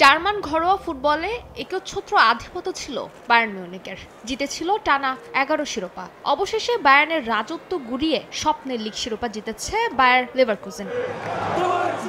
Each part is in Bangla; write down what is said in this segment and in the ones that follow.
জার্মান ঘরোয়া ফুটবলে একচ্ছত্র আধিপত্য ছিল বায়ার্ন মিউনিখের। জিতেছিল টানা 11 শিরোপা। অবশেষে বায়ার্নের রাজত্ব গুড়িয়ে স্বপ্নের লিগ শিরোপা জিতেছে বায়ার লেভারকুসেন।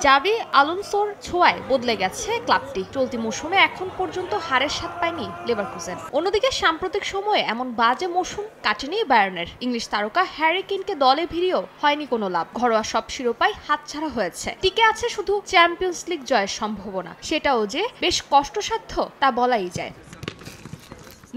জাভি আলোনসোর ছোঁয়ায় বদলে গেছে ক্লাবটি। চলতি মৌসুমে এখন পর্যন্ত হারের স্বাদ পায়নি লেভারকুসেন। অন্যদিকে সাম্প্রতিক সময়ে এমন বাজে মৌসুম কাটেনি বায়ার্নের। ইংলিশ তারকা হ্যারি কেইনকে দলে ভিড়িয়েও হয়নি কোনো লাভ। ঘরোয়া সব শিরোপাই হাতছাড়া হয়েছে। টিকে আছে শুধু চ্যাম্পিয়ন্স লিগ জয়ের সম্ভাবনা, সেটাও যে বেশ কষ্টসাধ্য তা বলাই যায়।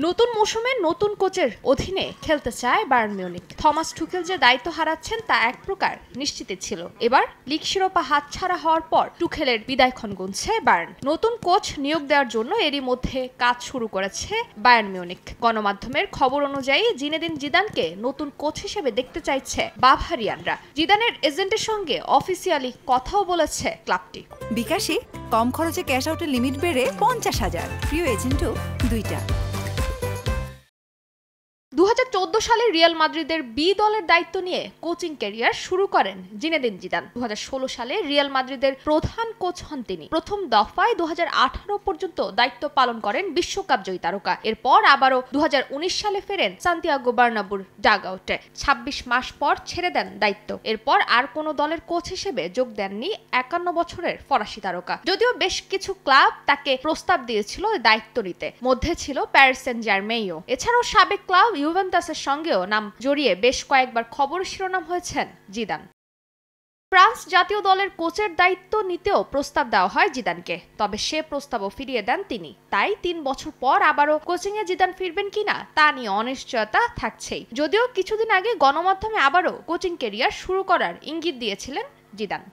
নতুন মৌসুমে নতুন কোচের অধীনে খেলতে চায় বায়ার্ন মিউনিখ। থমাস টুখেল যে দায়িত্ব হারাচ্ছেন তা এক প্রকার নিশ্চিত ছিল। এবার লিগ শিরোপা হাতছাড়া হওয়ার পর টুখেলের বিদায়ক্ষণ গুনছে বায়ার্ন। নতুন কোচ নিয়োগ দেওয়ার জন্য এরই মধ্যে কাজ শুরু করেছে বায়ার্ন মিউনিখ। গণমাধ্যমের খবর অনুযায়ী জিনেদিন জিদানকে নতুন কোচ হিসেবে দেখতে চাইছে বাভারিয়ানরা। জিদানের এজেন্টের সঙ্গে অফিসিয়ালি কথাও বলেছে ক্লাবটি। বিকাশে কম খরচে ক্যাশ আউটের লিমিট বেড়ে 50,000, প্রিয় এজেন্টও 2টা। 2014 সালে রিয়াল মাদ্রিদের বি দলের দায়িত্ব নিয়ে কোচিং ক্যারিয়ার শুরু করেন জিনেদিন জিদান। 2016 সালে রিয়াল মাদ্রিদের প্রধান কোচ হন তিনি। প্রথম দফায় 2018 পর্যন্ত দায়িত্ব পালন করেন বিশ্বকাপ জয়ী তারকা। এরপর আবারও 2019 সালে ফেরেন সান্তিয়াগো বার্নাব্যুর ডাগআউটে। 26 মাস পর ছেড়ে দেন দায়িত্ব। এরপর আর কোনো দলের কোচ হিসেবে যোগ দেননি 51 বছরের ফরাসি তারকা। যদিও বেশ কিছু ক্লাব তাকে প্রস্তাব দিয়েছিল দায়িত্ব নিতে, মধ্যে ছিল প্যারিস সেন্ট জার্মেইও। এছাড়াও সাবেক ক্লাব ইউভেন্টাসের সঙ্গেও নাম জড়িয়ে বেশ কয়েকবার খবর শিরোনাম হয়েছেন জিদান। ফ্রান্স জাতীয় দলের কোচের দায়িত্ব নিতেও প্রস্তাব দেওয়া হয় জিদানকে, তবে সে প্রস্তাবও ফিরিয়ে দেন তিনি। তাই 3 বছর পর আবারও কোচিংয়ে জিদান ফিরবেন কিনা তা নিয়ে অনিশ্চয়তা থাকছেই। যদিও কিছুদিন আগে গণমাধ্যমে আবারও কোচিং ক্যারিয়ার শুরু করার ইঙ্গিত দিয়েছিলেন জিদান।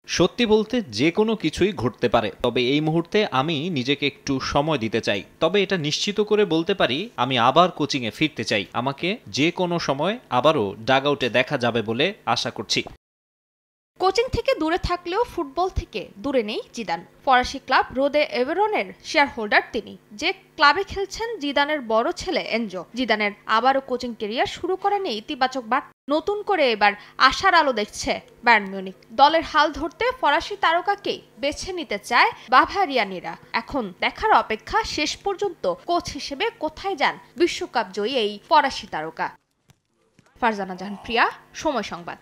সত্যি বলতে যে কোনো কিছুই ঘটতে পারে, তবে এই মুহূর্তে আমি নিজেকে একটু সময় দিতে চাই। তবে এটা নিশ্চিত করে বলতে পারি আমি আবার কোচিংয়ে ফিরতে চাই। আমাকে যে কোনো সময় আবারও ডাগআউটে দেখা যাবে বলে আশা করছি। কোচিং থেকে দূরে থাকলেও ফুটবল থেকে দূরে নেই জিদান। ফরাসি ক্লাব রোদে এভেরনের শেয়ার হোল্ডার তিনি, যে ক্লাবে খেলছেন জিদানের বড় ছেলে এনজো। জিদানের আবারও কোচিং ক্যারিয়ার শুরু করা নিয়ে ইতিবাচক বার্তা। নতুন করে এবার আশার আলো দেখছে বায়ার্ন মিউনিখ। দলের হাল ধরতে ফরাসি তারকাকেই বেছে নিতে চায় বাভারিয়ানিরা। এখন দেখার অপেক্ষা শেষ পর্যন্ত কোচ হিসেবে কোথায় যান বিশ্বকাপ জয়ী এই ফরাসি তারকা। ফারজানা জাহান প্রিয়া, সময় সংবাদ।